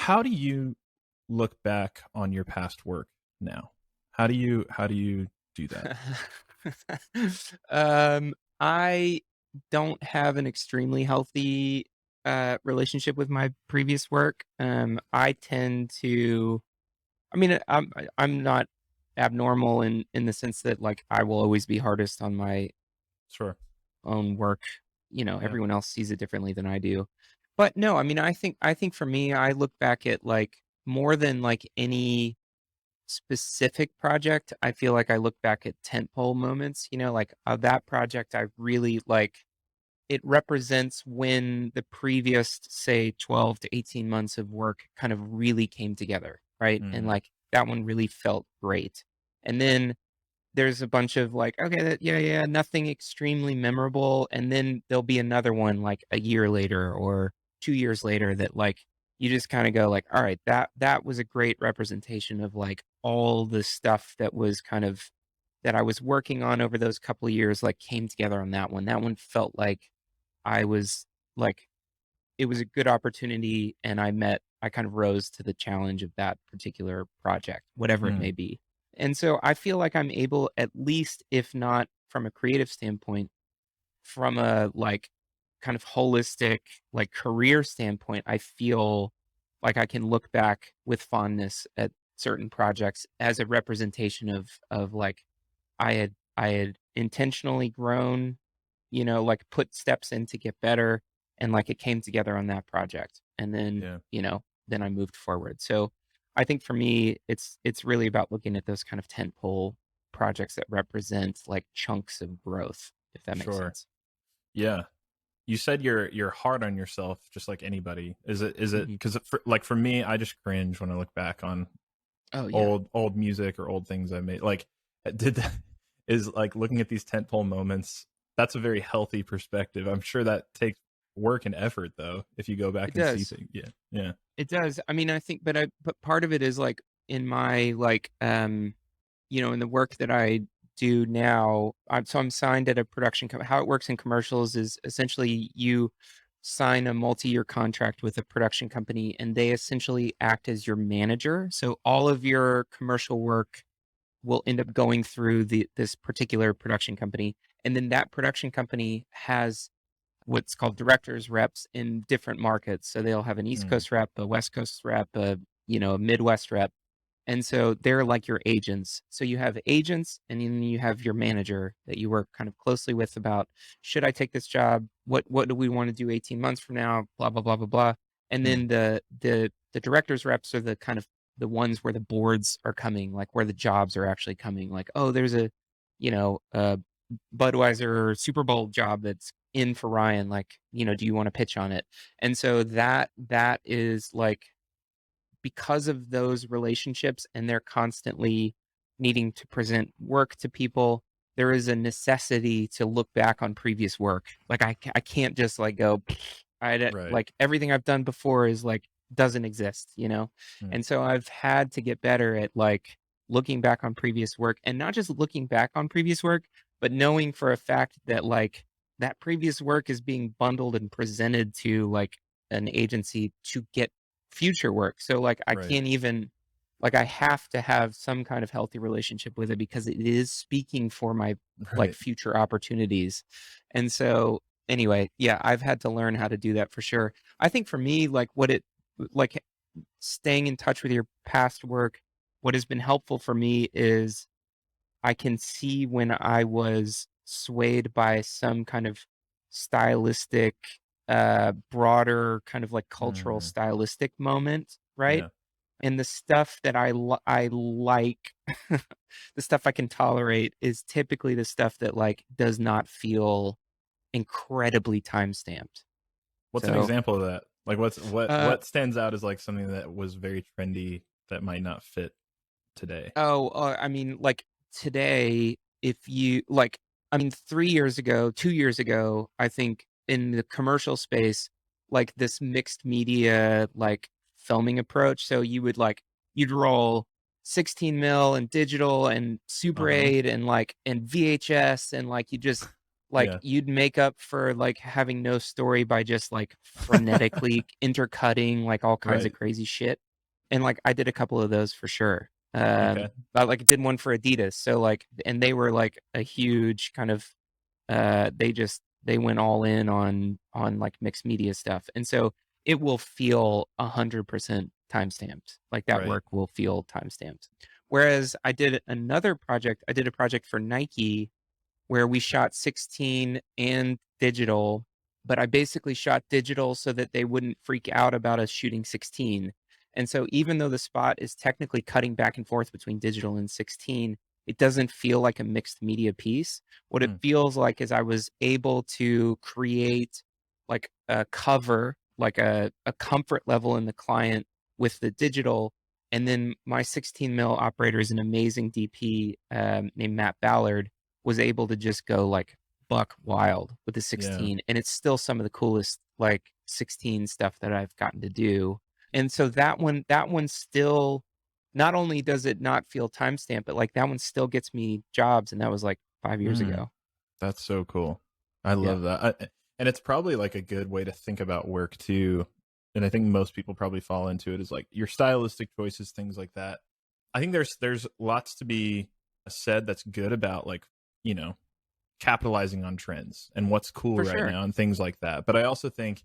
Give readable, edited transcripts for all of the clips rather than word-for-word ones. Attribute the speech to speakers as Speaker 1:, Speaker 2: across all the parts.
Speaker 1: how do you look back on your past work now? How do you do that?
Speaker 2: I don't have an extremely healthy relationship with my previous work. I tend to, I mean, I'm not abnormal in the sense that like I will always be hardest on my
Speaker 1: Sure.
Speaker 2: own work.
Speaker 1: Yeah.
Speaker 2: Everyone else sees it differently than I do. But no, I mean, I think for me, I look back at like more than like any specific project, I feel like I look back at tentpole moments, like that project I really like. It represents when the previous, say, 12 to 18 months of work kind of really came together, right? And
Speaker 1: Mhm.
Speaker 2: like that one really felt great. And then there's a bunch of like, okay, yeah, yeah, nothing extremely memorable. And then there'll be another one like a year later or 2 years later that like you just kind of go like, all right, that was a great representation of like all the stuff that was kind of that I was working on over those couple of years, like came together on that one. That one felt like I was like it was a good opportunity and I kind of rose to the challenge of that particular project, whatever it
Speaker 1: Mm.
Speaker 2: may be. And so I feel like I'm able, at least if not from a creative standpoint, from a like kind of holistic like career standpoint, I feel like I can look back with fondness at certain projects as a representation of like I had intentionally grown, like put steps in to get better and like it came together on that project. And then,
Speaker 1: Yeah.
Speaker 2: then I moved forward. So I think for me it's really about looking at those kind of tentpole projects that represent like chunks of growth, if that makes
Speaker 1: Sure.
Speaker 2: sense.
Speaker 1: Yeah. You said you're hard on yourself just like anybody. Is it
Speaker 2: Mhm.
Speaker 1: cuz for me, I just cringe when I look back on
Speaker 2: Oh yeah.
Speaker 1: old music or old things I made. Like did that is like looking at these tentpole moments, that's a very healthy perspective. I'm sure that takes work and effort though if you go back
Speaker 2: It
Speaker 1: and see
Speaker 2: does.
Speaker 1: things. Yeah. Yeah.
Speaker 2: It does. I mean, I think but part of it is like in my like in the work that I do now, I'm signed at a production company. How it works in commercials is essentially you sign a multi-year contract with a production company, and they essentially act as your manager. So all of your commercial work will end up going through this particular production company, and then that production company has what's called directors reps in different markets. So they'll have an East
Speaker 1: Mm.
Speaker 2: Coast rep, a West Coast rep, a Midwest rep, and so they're like your agents. So you have agents and then you have your manager that you work kind of closely with about, should I take this job? What do we want to do 18 months from now? Blah, blah, blah, blah, blah. And
Speaker 1: Mm.
Speaker 2: then the directors reps are the kind of the ones where the boards are coming, like where the jobs are actually coming. Like, oh, there's a Budweiser Super Bowl job that's in for Ryan. Like, do you want to pitch on it? And so that is like because of those relationships and they're constantly needing to present work to people, there is a necessity to look back on previous work. Like I can't just like go,
Speaker 1: Right.
Speaker 2: like everything I've done before is like doesn't exist.
Speaker 1: Mm.
Speaker 2: And so I've had to get better at like looking back on previous work and not just looking back on previous work, but knowing for a fact that like that previous work is being bundled and presented to like an agency to get future work. So, like, I
Speaker 1: Right.
Speaker 2: can't even like, I have to have some kind of healthy relationship with it because it is speaking for my, like,
Speaker 1: Right.
Speaker 2: future opportunities. And so, anyway, yeah, I've had to learn how to do that for sure. I think for me, like, like, staying in touch with your past work, what has been helpful for me is I can see when I was swayed by some kind of stylistic, broader kind of like cultural
Speaker 1: Mhm.
Speaker 2: stylistic moment, right?
Speaker 1: Yeah.
Speaker 2: And the stuff that I like, the stuff I can tolerate is typically the stuff that like does not feel incredibly time stamped.
Speaker 1: What's an
Speaker 2: So,
Speaker 1: example of that? Like,
Speaker 2: uh,
Speaker 1: what stands out as, like, something that was very trendy that might not fit today?
Speaker 2: I mean, like today, if you like, I mean, 3 years ago, 2 years ago, I think in the commercial space, like this mixed media, like filming approach. So you would like, you'd roll 16 mil and digital and Super
Speaker 1: Uh-huh.
Speaker 2: 8 and like, and VHS and like, you just Like,
Speaker 1: Yeah.
Speaker 2: you'd make up for, like, having no story by just, like, frenetically intercutting, like, all kinds of
Speaker 1: Right.
Speaker 2: crazy shit, and, like, I did a couple of those for sure.
Speaker 1: Okay.
Speaker 2: I, like, did one for Adidas, so, like and they were, like, a huge kind of, they went all in on, like, mixed media stuff, and so it will feel 100% time-stamped, like, that
Speaker 1: Right.
Speaker 2: work will feel time-stamped. Whereas I did a project for Nike where we shot 16 and digital, but I basically shot digital so that they wouldn't freak out about us shooting 16. And so even though the spot is technically cutting back and forth between digital and 16, it doesn't feel like a mixed media piece. What it
Speaker 1: Mm.
Speaker 2: feels like is I was able to create like a cover, like a comfort level in the client with the digital. And then my 16 mil operator is an amazing DP named Matt Ballard was able to just go like buck wild with the
Speaker 1: Yeah.
Speaker 2: 16, and it's still some of the coolest like 16 stuff that I've gotten to do. And so that one still not only does it not feel timestamped, but like that one still gets me jobs, and that was like 5 years
Speaker 1: Mm.
Speaker 2: ago.
Speaker 1: That's so cool. I
Speaker 2: Yeah,
Speaker 1: love that. And it's probably like a good way to think about work too. And I think most people probably fall into it is like your stylistic choices, things like that. I think there's lots to be said that's good about like, you know, capitalizing on trends and what's cool
Speaker 2: for
Speaker 1: right
Speaker 2: sure.
Speaker 1: now and things like that. But I also think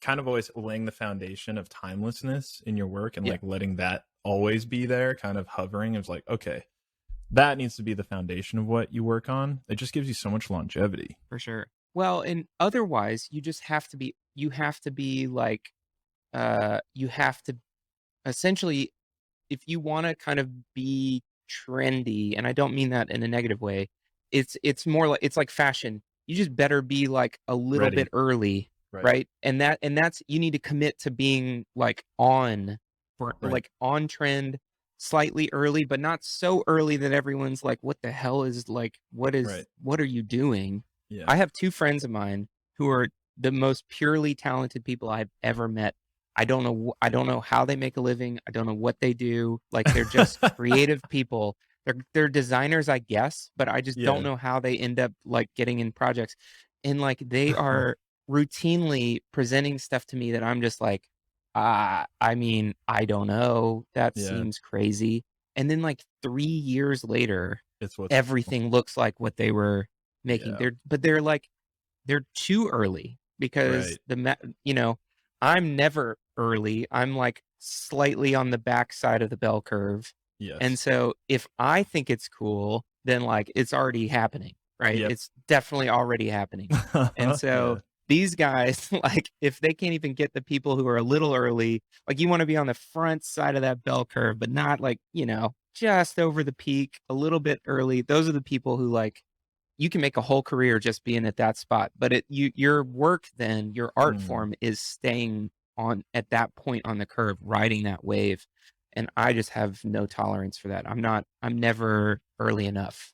Speaker 1: kind of always laying the foundation of timelessness in your work and
Speaker 2: Yeah,
Speaker 1: like letting that always be there, kind of hovering is like, okay, that needs to be the foundation of what you work on. It just gives you so much longevity.
Speaker 2: for sure. Well, and otherwise you just have to be like you have to essentially if you wanna kind of be trendy, and I don't mean that in a negative way, it's more like it's like fashion. You just better be, like, a little bit
Speaker 1: Ready.
Speaker 2: early,
Speaker 1: Right.
Speaker 2: right? And that's you need to commit to being, like, on for
Speaker 1: Right.
Speaker 2: like, on trend, slightly early, but not so early that everyone's like, "What the hell is like,
Speaker 1: Right.
Speaker 2: what are you doing?"
Speaker 1: Yeah.
Speaker 2: I have 2 friends of mine who are the most purely talented people I've ever met. I don't know how they make a living. I don't know what they do. Like, they're just creative people. They're designers, I guess, but I just don't
Speaker 1: Yeah.
Speaker 2: know how they end up, like, getting in projects. And, like, they are routinely presenting stuff to me that I'm just like, I mean, I don't know. That
Speaker 1: Yeah.
Speaker 2: seems crazy." And then, like, 3 years later,
Speaker 1: It's what's cool.
Speaker 2: everything looks like what they were making.
Speaker 1: Yeah.
Speaker 2: They're like they're too early because
Speaker 1: Right.
Speaker 2: you know, I'm never early. I'm like slightly on the back side of the bell curve. And
Speaker 1: Yes.
Speaker 2: so if I think it's cool, then like it's already happening, right?
Speaker 1: Yep.
Speaker 2: It's definitely already happening. And so
Speaker 1: Yeah.
Speaker 2: these guys, like if they can't even get the people who are a little early, like you want to be on the front side of that bell curve, but not like, just over the peak, a little bit early. Those are the people who like you can make a whole career just being at that spot, but your work then, your art
Speaker 1: Mm.
Speaker 2: form is staying on at that point on the curve, riding that wave, and I just have no tolerance for that. I'm never early enough.